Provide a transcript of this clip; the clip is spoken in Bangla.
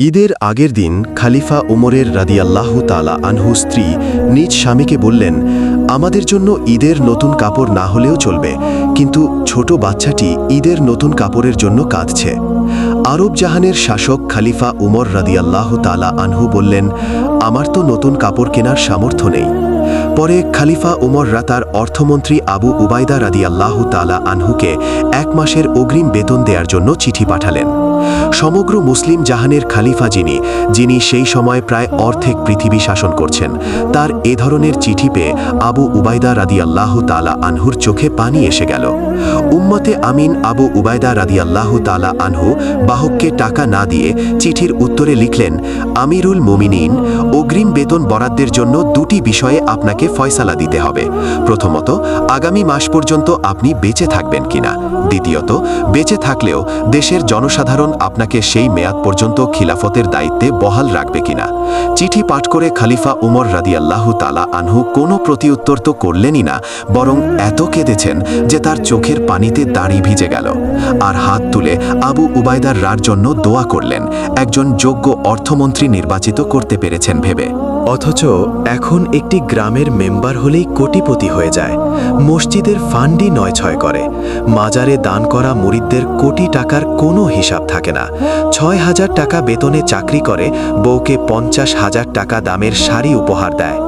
ঈদের আগের দিন খলিফা উমরের রাদিয়াল্লাহু তাআলা আনহু স্ত্রী নিজ স্বামীকে বললেন, আমাদের জন্য ঈদের নতুন কাপড় না হলেও চলবে, কিন্তু ছোট বাচ্চাটি ঈদের নতুন কাপড়ের জন্য কাঁদছে। আরব জাহানের শাসক খলিফা উমর রাদিয়াল্লাহু তাআলা আনহু বললেন, আমার তো নতুন কাপড় কেনার সামর্থ্য নেই। পরে খলিফা উমররা তার অর্থমন্ত্রী আবু উবাইদা রাদিয়াল্লাহু তাআলা আনহুকে 1 মাসের অগ্রিম বেতন দেওয়ার জন্য চিঠি পাঠালেন। সমগ্র মুসলিম জাহানের খলিফা যিনি সেই সময় প্রায় অর্ধেক পৃথিবী শাসন করছেন, তার এ ধরনের চিঠি পেয়ে আবু উবাইদা রাদিয়াল্লাহু তাআলা আনহুর চোখে পানি এসে গেল। উম্মতে আমিন আবু উবাইদা রাদিয়াল্লাহু তাআলা আনহু বাহককে টাকা না দিয়ে চিঠির উত্তরে লিখলেন, আমিরুল মুমিনিন, অগ্রিম বেতন বরাদ্দের জন্য 2টি বিষয়ে আপনাকে ফয়সালা দিতে হবে। প্রথমত, আগামী মাস পর্যন্ত আপনি বেঁচে থাকবেন কিনা। দ্বিতীয়ত, বেঁচে থাকলেও দেশের জনসাধারণ আপনাকে সেই মেয়াদ পর্যন্ত খিলাফতের দায়িত্বে বহাল রাখবে কিনা। চিঠি পাঠ করে খলিফা উমর রাদিয়াল্লাহু তাআলা আনহু কোনো প্রতিউত্তর তো করলেনই না, বরং এত কেঁদেছেন যে তার চোখের পানিতে দাড়ি ভিজে গেল, আর হাত তুলে আবু উবাইদার রার জন্য দোয়া করলেন, একজন যোগ্য অর্থমন্ত্রী নির্বাচিত করতে পেরেছেন ভেবে। অথচ এখন একটি গ্রামের মেম্বার হলেই কোটিপতি হয়ে যায়, মসজিদের ফান্ডই নয় করে, মাজারে দান করা মুরিদদের কোটি টাকার কোনো হিসাব থাকে না, 6,000 টাকা বেতনে চাকরি করে, বউকে 50,000 টাকা দামের শাড়ি উপহার দেয়।